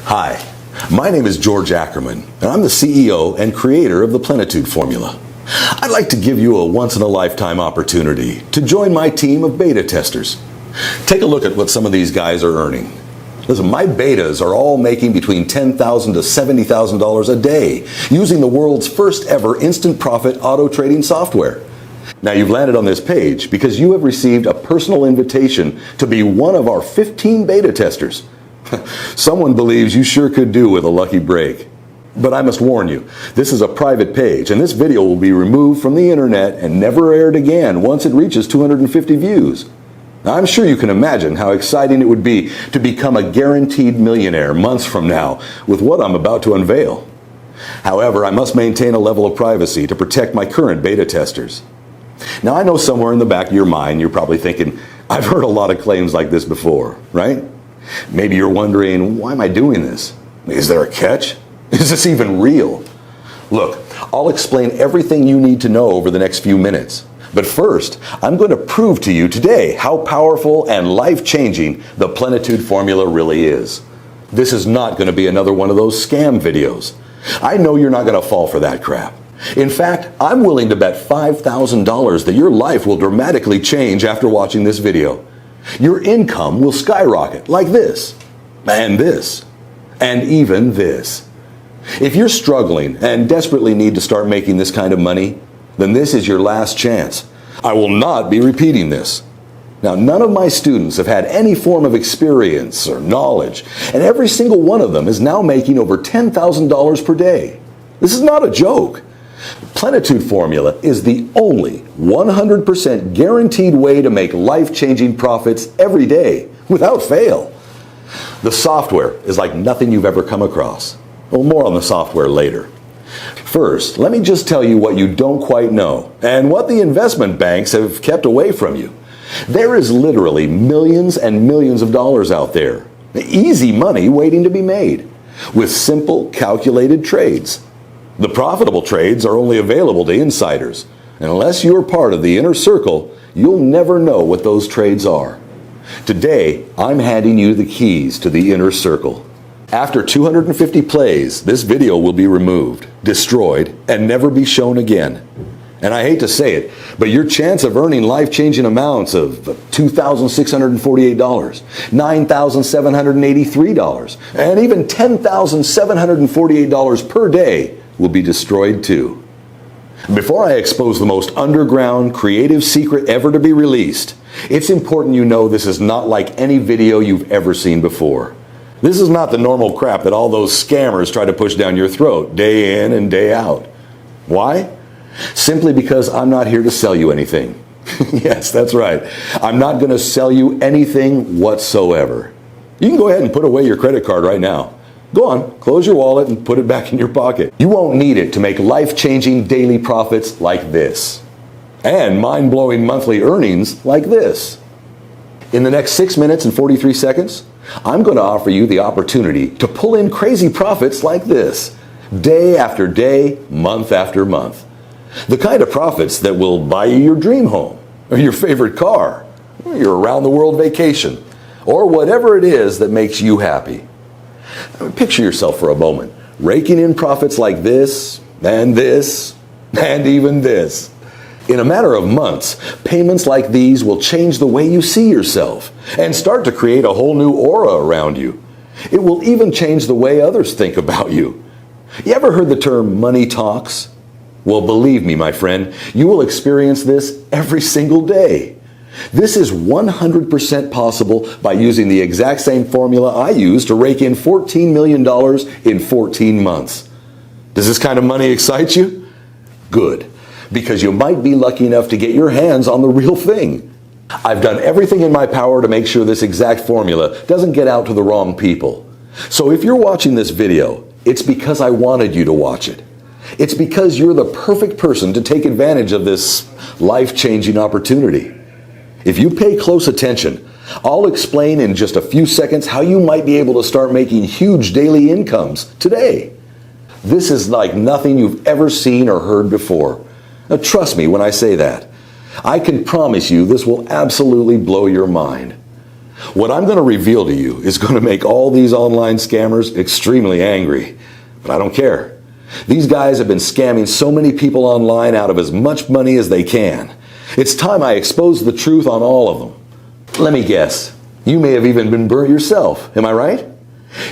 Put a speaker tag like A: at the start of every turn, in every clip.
A: Hi, my name is George Ackerman, and I'm the CEO and creator of the Plenitude Formula. I'd like to give you a once-in-a-lifetime opportunity to join my team of beta testers. Take a look at what some of these guys are earning. Listen, my betas are all making between $10,000 to $70,000 a day using the world's first ever instant profit auto trading software. Now you've landed on this page because you have received a personal invitation to be one of our 15 beta testers. Someone believes you sure could do with a lucky break. But I must warn you, this is a private page and this video will be removed from the internet and never aired again once it reaches 250 views. Now, I'm sure you can imagine how exciting it would be to become a guaranteed millionaire months from now with what I'm about to unveil. However, I must maintain a level of privacy to protect my current beta testers. Now, I know somewhere in the back of your mind you're probably thinking, I've heard a lot of claims like this before, right? Maybe you're wondering, why am I doing this? Is there a catch? Is this even real? Look, I'll explain everything you need to know over the next few minutes. But first, I'm going to prove to you today how powerful and life-changing the Plenitude Formula really is. This is not going to be another one of those scam videos. I know you're not going to fall for that crap. In fact, I'm willing to bet $5,000 that your life will dramatically change after watching this video. Your income will skyrocket like this, and even this. If you're struggling and desperately need to start making this kind of money, then this is your last chance. I will not be repeating this. Now, none of my students have had any form of experience or knowledge, and every single one of them is now making over $10,000 per day. This is not a joke. Plenitude Formula is the only 100% guaranteed way to make life-changing profits every day, without fail. The software is like nothing you've ever come across. Well, more on the software later. First, let me just tell you what you don't quite know, and what the investment banks have kept away from you. There is literally millions and millions of dollars out there. Easy money waiting to be made, with simple, calculated trades. The profitable trades are only available to insiders, and unless you're part of the inner circle, you'll never know what those trades are. Today, I'm handing you the keys to the inner circle. After 250 plays, this video will be removed, destroyed, and never be shown again. And I hate to say it, but your chance of earning life-changing amounts of $2,648, $9,783, and even $10,748 per day will be destroyed too. Before I expose the most underground, creative secret ever to be released, it's important you know this is not like any video you've ever seen before. This is not the normal crap that all those scammers try to push down your throat day in and day out. Why? Simply because I'm not here to sell you anything. Yes, that's right. I'm not going to sell you anything whatsoever. You can go ahead and put away your credit card right now. Go on, close your wallet and put it back in your pocket. You won't need it to make life-changing daily profits like this, and mind-blowing monthly earnings like this. In the next 6 minutes and 43 seconds, I'm going to offer you the opportunity to pull in crazy profits like this, day after day, month after month. The kind of profits that will buy you your dream home, or your favorite car, or your around-the-world vacation, or whatever it is that makes you happy. Picture yourself for a moment, raking in profits like this, and even this. In a matter of months, payments like these will change the way you see yourself and start to create a whole new aura around you. It will even change the way others think about you. You ever heard the term money talks? Well, believe me, my friend, you will experience this every single day. This is 100% possible by using the exact same formula I used to rake in $14 million in 14 months. Does this kind of money excite you? Good, because you might be lucky enough to get your hands on the real thing. I've done everything in my power to make sure this exact formula doesn't get out to the wrong people. So if you're watching this video, it's because I wanted you to watch it. It's because you're the perfect person to take advantage of this life-changing opportunity. If you pay close attention, I'll explain in just a few seconds how you might be able to start making huge daily incomes today. This is like nothing you've ever seen or heard before. Now, trust me when I say that. I can promise you this will absolutely blow your mind. What I'm going to reveal to you is going to make all these online scammers extremely angry. But I don't care. These guys have been scamming so many people online out of as much money as they can. It's time I expose the truth on all of them. Let me guess. You may have even been burnt yourself. Am I right?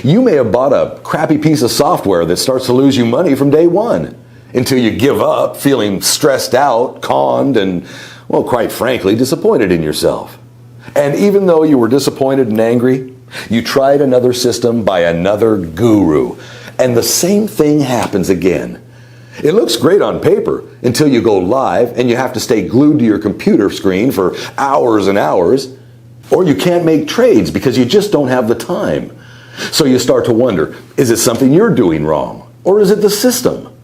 A: You may have bought a crappy piece of software that starts to lose you money from day one, until you give up, feeling stressed out, conned, and, well, quite frankly, disappointed in yourself. And even though you were disappointed and angry, you tried another system by another guru, and the same thing happens again. It looks great on paper until you go live and you have to stay glued to your computer screen for hours and hours, or you can't make trades because you just don't have the time. So you start to wonder, is it something you're doing wrong? Or is it the system?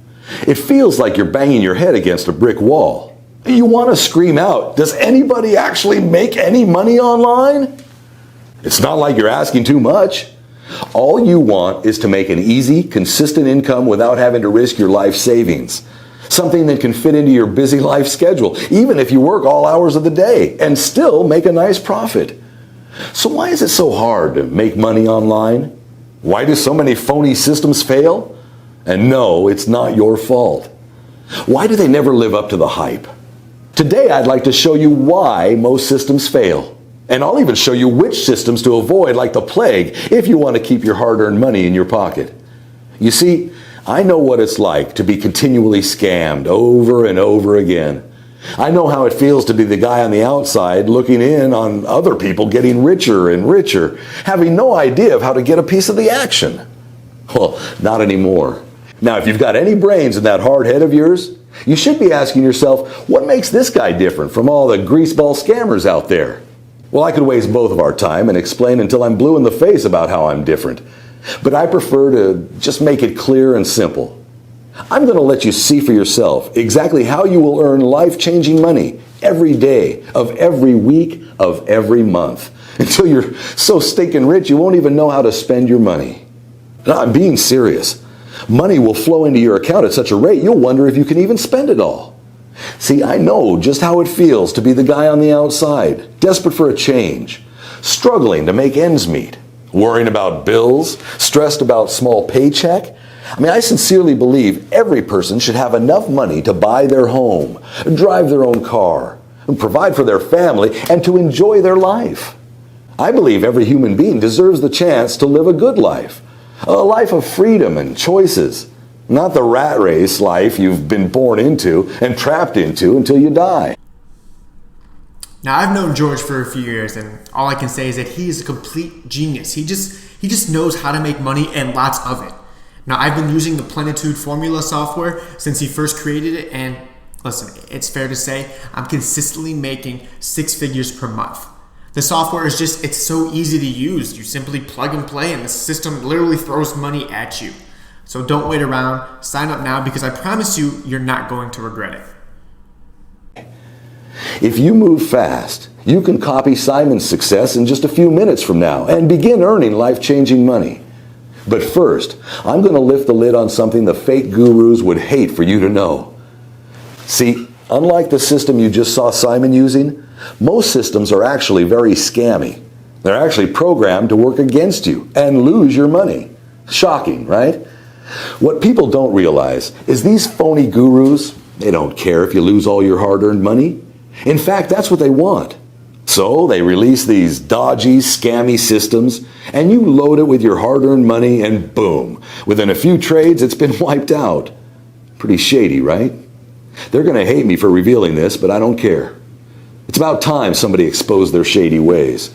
A: It feels like you're banging your head against a brick wall. You want to scream out, does anybody actually make any money online? It's not like you're asking too much. All you want is to make an easy, consistent income without having to risk your life savings. Something that can fit into your busy life schedule, even if you work all hours of the day, and still make a nice profit. So why is it so hard to make money online? Why do so many phony systems fail? And no, it's not your fault. Why do they never live up to the hype? Today I'd like to show you why most systems fail. And I'll even show you which systems to avoid like the plague if you want to keep your hard-earned money in your pocket. You see, I know what it's like to be continually scammed over and over again. I know how it feels to be the guy on the outside looking in on other people getting richer and richer, having no idea of how to get a piece of the action. Well, not anymore. Now, if you've got any brains in that hard head of yours, you should be asking yourself, what makes this guy different from all the greaseball scammers out there? Well, I could waste both of our time and explain until I'm blue in the face about how I'm different. But I prefer to just make it clear and simple. I'm going to let you see for yourself exactly how you will earn life-changing money every day of every week of every month, until you're so stinking rich you won't even know how to spend your money. No, I'm being serious. Money will flow into your account at such a rate you'll wonder if you can even spend it all. See, I know just how it feels to be the guy on the outside, desperate for a change, struggling to make ends meet, worrying about bills, stressed about small paycheck. I sincerely believe every person should have enough money to buy their home, drive their own car, and provide for their family, and to enjoy their life. I believe every human being deserves the chance to live a good life, a life of freedom and choices, not the rat race life you've been born into and trapped into until you die.
B: Now, I've known George for a few years, and all I can say is that he is a complete genius. He just knows how to make money, and lots of it. Now, I've been using the Plenitude Formula software since he first created it, and listen, it's fair to say I'm consistently making 6 figures per month. The software is it's so easy to use. You simply plug and play, and the system literally throws money at you. So don't wait around. Sign up now, because I promise you, you're not going to regret it.
A: If you move fast, you can copy Simon's success in just a few minutes from now and begin earning life-changing money. But first, I'm going to lift the lid on something the fake gurus would hate for you to know. See, unlike the system you just saw Simon using, most systems are actually very scammy. They're actually programmed to work against you and lose your money. Shocking, right? What people don't realize is these phony gurus, they don't care if you lose all your hard-earned money. In fact, that's what they want. So they release these dodgy, scammy systems, and you load it with your hard-earned money, and boom, within a few trades, it's been wiped out. Pretty shady, right? They're going to hate me for revealing this, but I don't care. It's about time somebody exposed their shady ways.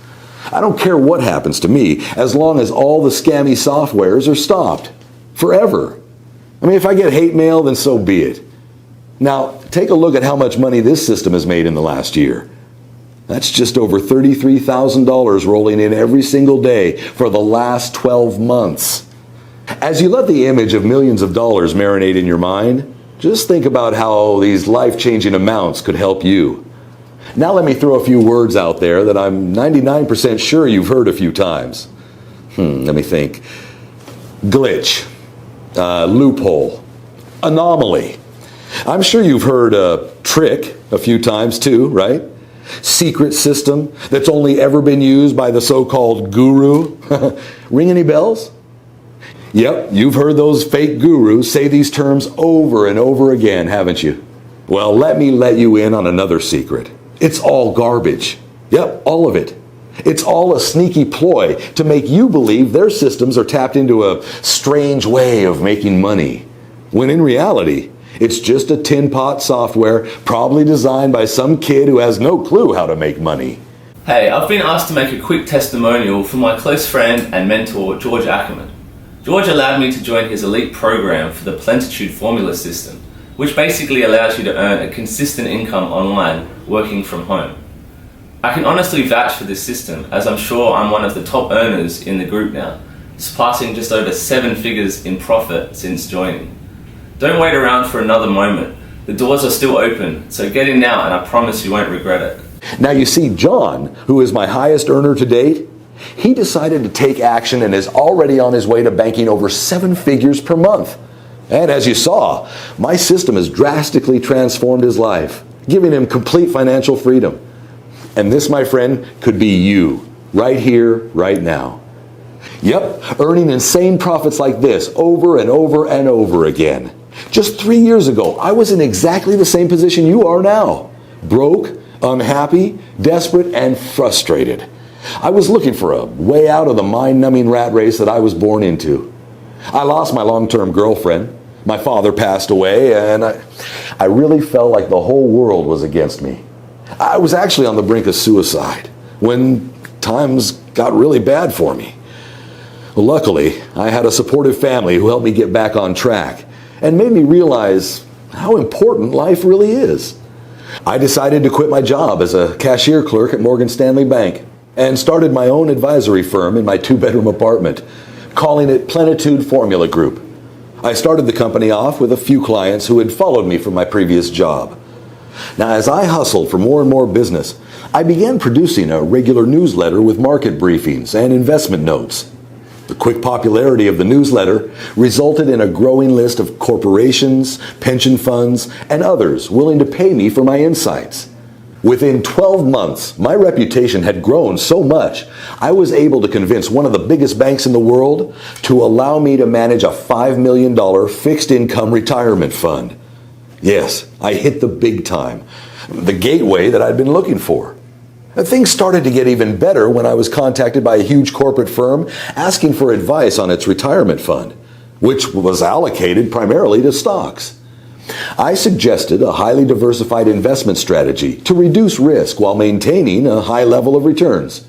A: I don't care what happens to me, as long as all the scammy softwares are stopped. Forever. If I get hate mail, then so be it. Now, take a look at how much money this system has made in the last year. That's just over $33,000 rolling in every single day for the last 12 months. As you let the image of millions of dollars marinate in your mind, just think about how these life-changing amounts could help you. Now let me throw a few words out there that I'm 99% sure you've heard a few times. Let me think. Glitch, loophole, anomaly. I'm sure you've heard trick a few times too, right? secret system that's only ever been used by the so-called guru. Ring any bells? Yep, you've heard those fake gurus say these terms over and over again, haven't you? Well, let me let you in on another secret. It's all garbage. Yep, all of it. It's all a sneaky ploy to make you believe their systems are tapped into a strange way of making money, when in reality, it's just a tin pot software probably designed by some kid who has no clue how to make money.
C: Hey, I've been asked to make a quick testimonial for my close friend and mentor, George Ackerman. George allowed me to join his elite program for the Plenitude Formula system, which basically allows you to earn a consistent income online working from home. I can honestly vouch for this system, as I'm sure I'm one of the top earners in the group now, surpassing just over 7 figures in profit since joining. Don't wait around for another moment. The doors are still open, so get in now and I promise you won't regret it.
A: Now you see, John, who is my highest earner to date, he decided to take action and is already on his way to banking over 7 figures per month. And as you saw, my system has drastically transformed his life, giving him complete financial freedom. And this, my friend, could be you, right here, right now. Yep, earning insane profits like this over and over and over again. Just 3 years ago, I was in exactly the same position you are now. Broke, unhappy, desperate, and frustrated. I was looking for a way out of the mind-numbing rat race that I was born into. I lost my long-term girlfriend. My father passed away, and I really felt like the whole world was against me. I was actually on the brink of suicide when times got really bad for me. Luckily, I had a supportive family who helped me get back on track and made me realize how important life really is. I decided to quit my job as a cashier clerk at Morgan Stanley Bank and started my own advisory firm in my 2-bedroom apartment, calling it Plenitude Formula Group. I started the company off with a few clients who had followed me from my previous job. Now, as I hustled for more and more business, I began producing a regular newsletter with market briefings and investment notes. The quick popularity of the newsletter resulted in a growing list of corporations, pension funds, and others willing to pay me for my insights. Within 12 months, my reputation had grown so much, I was able to convince one of the biggest banks in the world to allow me to manage a $5 million fixed income retirement fund. Yes, I hit the big time, the gateway that I'd been looking for. Things started to get even better when I was contacted by a huge corporate firm asking for advice on its retirement fund, which was allocated primarily to stocks. I suggested a highly diversified investment strategy to reduce risk while maintaining a high level of returns.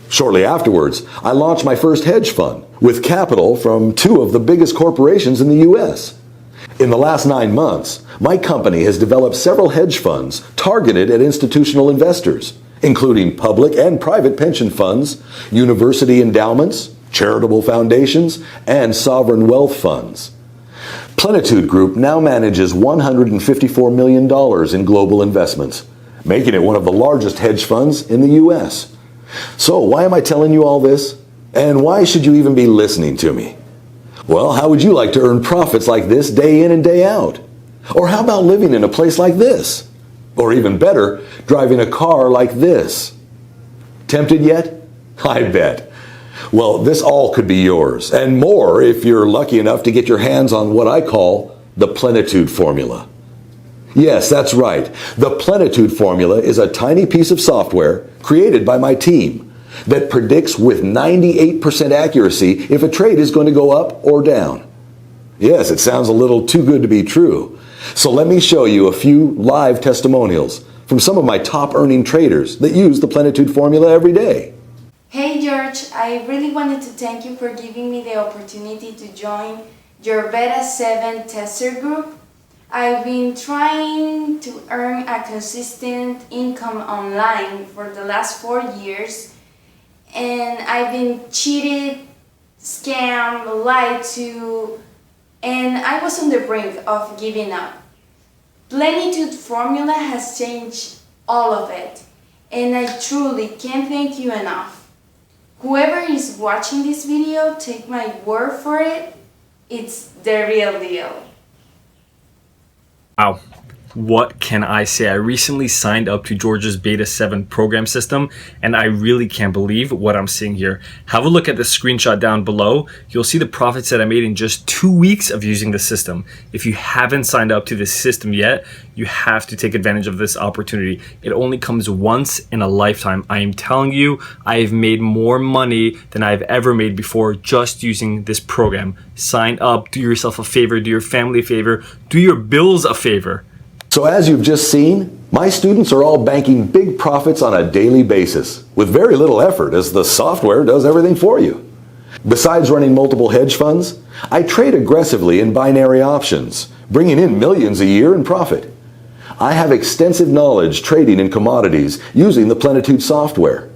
A: Shortly afterwards, I launched my first hedge fund with capital from 2 of the biggest corporations in the U.S. In the last 9 months, my company has developed several hedge funds targeted at institutional investors, including public and private pension funds, university endowments, charitable foundations, and sovereign wealth funds. Plenitude Group now manages $154 million in global investments, making it one of the largest hedge funds in the U.S. So why am I telling you all this? And why should you even be listening to me? Well, how would you like to earn profits like this day in and day out? Or how about living in a place like this? Or even better, driving a car like this? Tempted yet? I bet. Well, this all could be yours, and more if you're lucky enough to get your hands on what I call the Plenitude Formula. Yes, that's right. The Plenitude Formula is a tiny piece of software created by my team that predicts with 98% accuracy if a trade is going to go up or down. Yes, it sounds a little too good to be true. So let me show you a few live testimonials from some of my top earning traders that use the Plenitude Formula every day.
D: Hey George, I really wanted to thank you for giving me the opportunity to join your Beta 7 tester group. I've been trying to earn a consistent income online for the last 4 years, and I've been cheated, scammed, lied to, and I was on the brink of giving up. Plenitude Formula has changed all of it, and I truly can't thank you enough. Whoever is watching this video, take my word for it, it's the real deal.
E: Wow. what can I say? I recently signed up to George's Beta 7 program system, and I really can't believe what I'm seeing here. Have a look at the screenshot down below. You'll see the profits that I made in just 2 weeks of using the system. If you haven't signed up to this system yet, you have to take advantage of this opportunity. It only comes once in a lifetime. I am telling you, I've made more money than I've ever made before just using this program. Sign up, do yourself a favor, do your family a favor, do your bills a favor.
A: So as you've just seen, my students are all banking big profits on a daily basis with very little effort, as the software does everything for you. Besides running multiple hedge funds, I trade aggressively in binary options, bringing in millions a year in profit. I have extensive knowledge trading in commodities using the Plenitude software.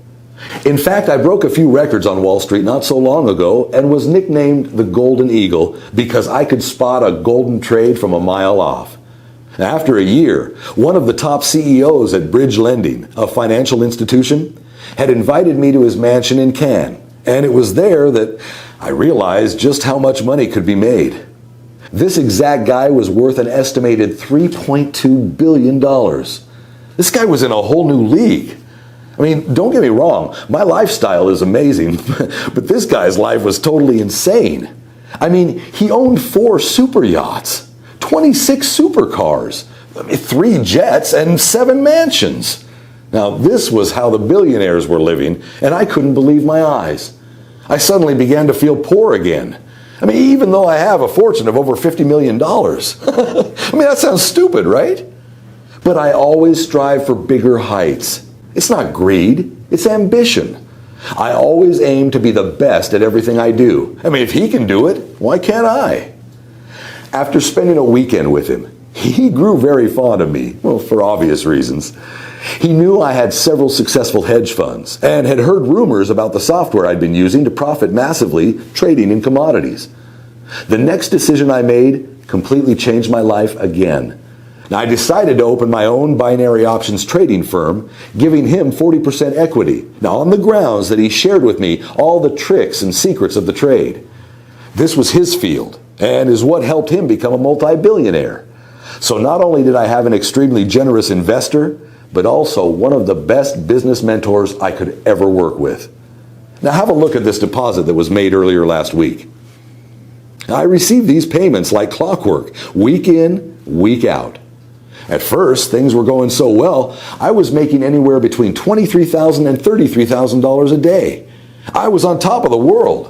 A: In fact, I broke a few records on Wall Street not so long ago and was nicknamed the Golden Eagle because I could spot a golden trade from a mile off. After a year, one of the top CEOs at Bridge Lending, a financial institution, had invited me to his mansion in Cannes, and it was there that I realized just how much money could be made. This exact guy was worth an estimated $3.2 billion. This guy was in a whole new league. I mean, don't get me wrong, my lifestyle is amazing, but this guy's life was totally insane. I mean, he owned 4 super yachts, 26 supercars, 3 jets, and 7 mansions. Now, this was how the billionaires were living, and I couldn't believe my eyes. I suddenly began to feel poor again. I mean, even though I have a fortune of over $50 million. I mean, that sounds stupid, right? But I always strive for bigger heights. It's not greed, it's ambition. I always aim to be the best at everything I do. I mean, if he can do it, why can't I? After spending a weekend with him, he grew very fond of me, well, for obvious reasons. He knew I had several successful hedge funds and had heard rumors about the software I'd been using to profit massively trading in commodities. The next decision I made completely changed my life again. Now, I decided to open my own binary options trading firm, giving him 40% equity, now on the grounds that he shared with me all the tricks and secrets of the trade. This was his field and is what helped him become a multi-billionaire. So not only did I have an extremely generous investor, but also one of the best business mentors I could ever work with. Now have a look at this deposit that was made earlier last week. I received these payments like clockwork, week in, week out. At first, things were going so well, I was making anywhere between $23,000 and $33,000 a day. I was on top of the world.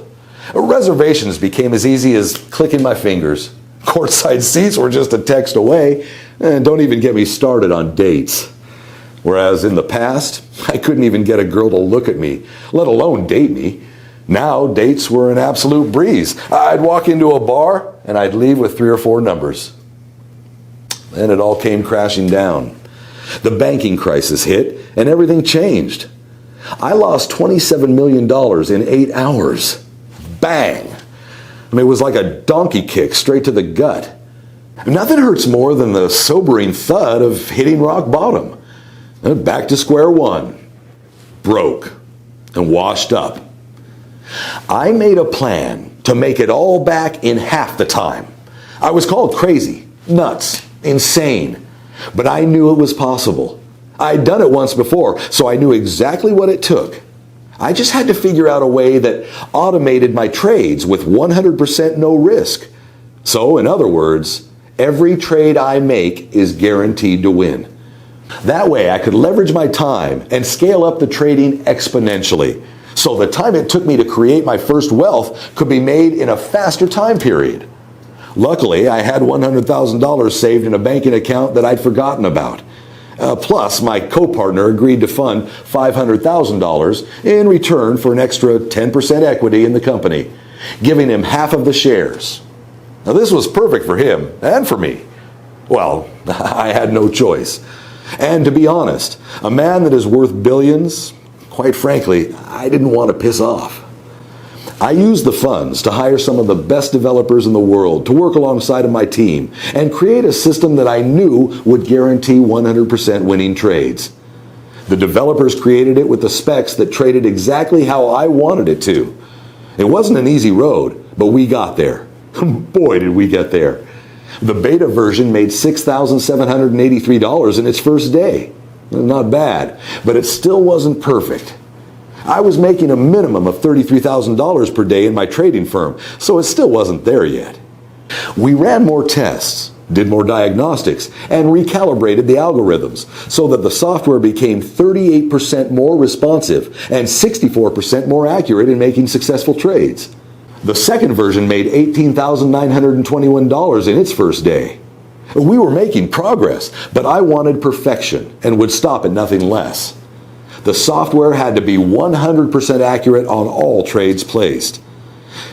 A: Reservations became as easy as clicking my fingers. Courtside seats were just a text away, and don't even get me started on dates. Whereas in the past, I couldn't even get a girl to look at me, let alone date me. Now, dates were an absolute breeze. I'd walk into a bar, and I'd leave with 3 or 4 numbers. Then it all came crashing down. The banking crisis hit, and everything changed. I lost $27 million in 8 hours. Bang! I mean, it was like a donkey kick straight to the gut. Nothing hurts more than the sobering thud of hitting rock bottom. And back to square one. Broke and washed up. I made a plan to make it all back in half the time. I was called crazy, nuts, insane, but I knew it was possible. I'd done it once before, so I knew exactly what it took. I just had to figure out a way that automated my trades with 100% no risk. So, in other words, every trade I make is guaranteed to win. That way I could leverage my time and scale up the trading exponentially. So the time it took me to create my first wealth could be made in a faster time period. Luckily, I had $100,000 saved in a banking account that I'd forgotten about. Plus, my co-partner agreed to fund $500,000 in return for an extra 10% equity in the company, giving him half of the shares. Now, this was perfect for him and for me. Well, I had no choice. And to be honest, a man that is worth billions, quite frankly, I didn't want to piss off. I used the funds to hire some of the best developers in the world to work alongside of my team and create a system that I knew would guarantee 100% winning trades. The developers created it with the specs that traded exactly how I wanted it to. It wasn't an easy road, but we got there. Boy, did we get there. The beta version made $6,783 in its first day. Not bad, but it still wasn't perfect. I was making a minimum of $33,000 per day in my trading firm, so it still wasn't there yet. We ran more tests, did more diagnostics, and recalibrated the algorithms so that the software became 38% more responsive and 64% more accurate in making successful trades. The second version made $18,921 in its first day. We were making progress, but I wanted perfection and would stop at nothing less. The software had to be 100% accurate on all trades placed.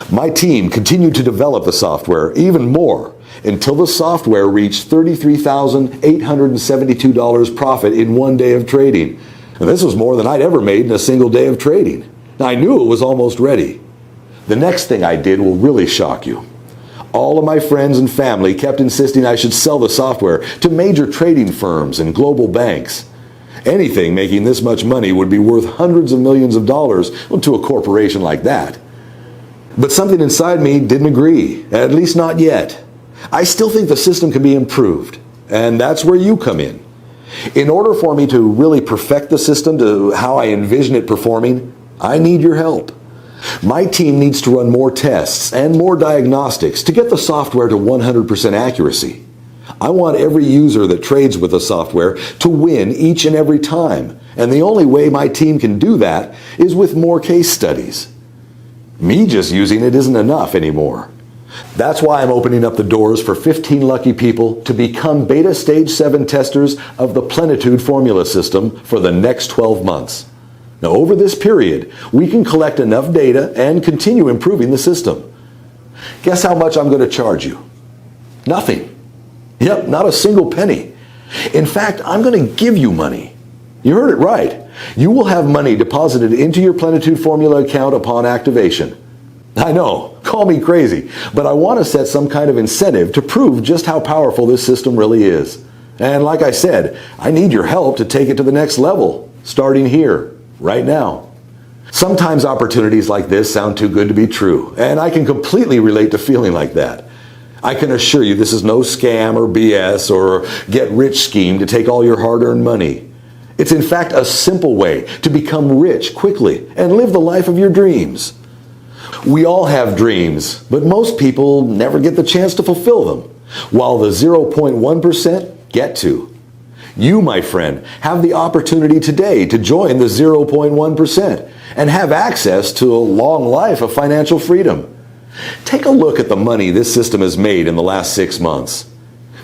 A: My team continued to develop the software even more until the software reached $33,872 profit in one day of trading. And this was more than I'd ever made in a single day of trading. I knew it was almost ready. The next thing I did will really shock you. All of my friends and family kept insisting I should sell the software to major trading firms and global banks. Anything making this much money would be worth hundreds of millions of dollars to a corporation like that. But something inside me didn't agree, at least not yet. I still think the system can be improved, and that's where you come in. In order for me to really perfect the system to how I envision it performing, I need your help. My team needs to run more tests and more diagnostics to get the software to 100% accuracy. I want every user that trades with the software to win each and every time, and the only way my team can do that is with more case studies. Me just using it isn't enough anymore. That's why I'm opening up the doors for 15 lucky people to become Beta Stage 7 testers of the Plenitude formula system for the next 12 months. Now, over this period, we can collect enough data and continue improving the system. Guess how much I'm going to charge you? Nothing. Yep, not a single penny. In fact, I'm going to give you money. You heard it right. You will have money deposited into your Plenitude formula account upon activation. I know, call me crazy, but I want to set some kind of incentive to prove just how powerful this system really is. And like I said, I need your help to take it to the next level, starting here, right now. Sometimes opportunities like this sound too good to be true, and I can completely relate to feeling like that. I can assure you this is no scam or BS or get-rich scheme to take all your hard-earned money. It's in fact a simple way to become rich quickly and live the life of your dreams. We all have dreams, but most people never get the chance to fulfill them, while the 0.1% get to. You, my friend, have the opportunity today to join the 0.1% and have access to a long life of financial freedom. Take a look at the money this system has made in the last 6 months.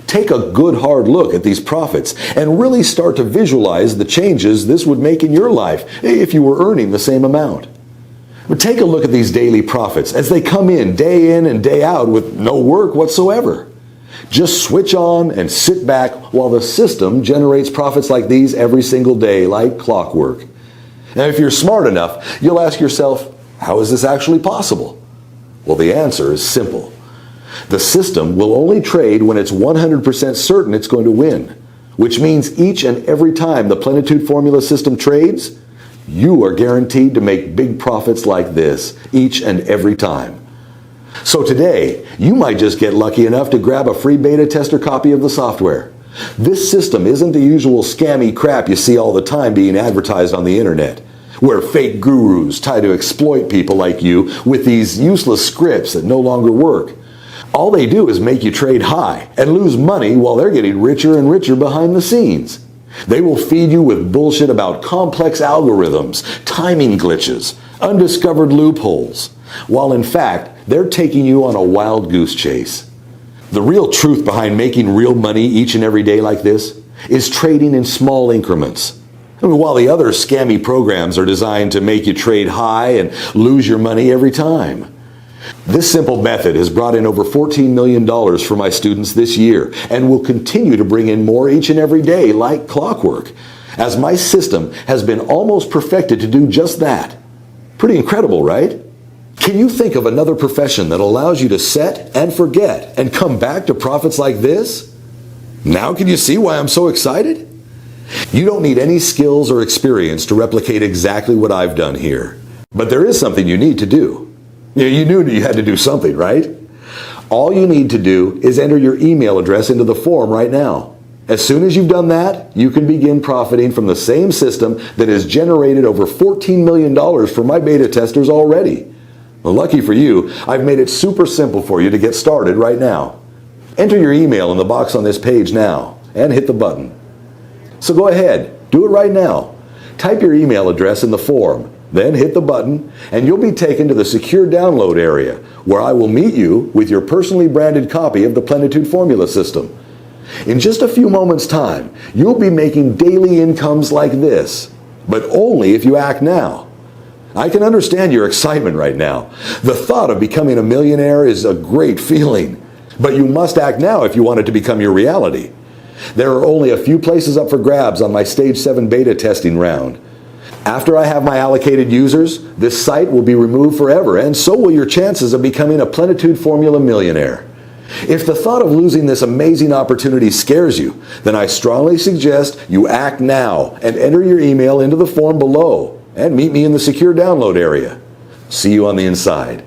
A: Take a good hard look at these profits and really start to visualize the changes this would make in your life if you were earning the same amount. But take a look at these daily profits as they come in and day out with no work whatsoever. Just switch on and sit back while the system generates profits like these every single day, like clockwork. Now, if you're smart enough, you'll ask yourself, how is this actually possible? Well, the answer is simple. The system will only trade when it's 100% certain it's going to win, which means each and every time the Plenitude formula system trades, you are guaranteed to make big profits like this each and every time. So today, you might just get lucky enough to grab a free beta tester copy of the software. This system isn't the usual scammy crap you see all the time being advertised on the internet, where fake gurus try to exploit people like you with these useless scripts that no longer work. All they do is make you trade high and lose money while they're getting richer and richer behind the scenes. They will feed you with bullshit about complex algorithms, timing glitches, undiscovered loopholes, while in fact, they're taking you on a wild goose chase. The real truth behind making real money each and every day like this is trading in small increments. While the other scammy programs are designed to make you trade high and lose your money every time. This simple method has brought in over $14 million for my students this year and will continue to bring in more each and every day like clockwork, as my system has been almost perfected to do just that. Pretty incredible, right? Can you think of another profession that allows you to set and forget and come back to profits like this? Now can you see why I'm so excited? You don't need any skills or experience to replicate exactly what I've done here. But there is something you need to do. You knew you had to do something, right? All you need to do is enter your email address into the form right now. As soon as you've done that, you can begin profiting from the same system that has generated over $14 million for my beta testers already. Well, lucky for you, I've made it super simple for you to get started right now. Enter your email in the box on this page now and hit the button. So go ahead, do it right now. Type your email address in the form, then hit the button, and you'll be taken to the secure download area, where I will meet you with your personally branded copy of the Plenitude Formula system. In just a few moments' time, you'll be making daily incomes like this, but only if you act now. I can understand your excitement right now. The thought of becoming a millionaire is a great feeling, but you must act now if you want it to become your reality. There are only a few places up for grabs on my Stage 7 beta testing round. After I have my allocated users, this site will be removed forever, and so will your chances of becoming a Plenitude Formula millionaire. If the thought of losing this amazing opportunity scares you, then I strongly suggest you act now and enter your email into the form below and meet me in the secure download area. See you on the inside.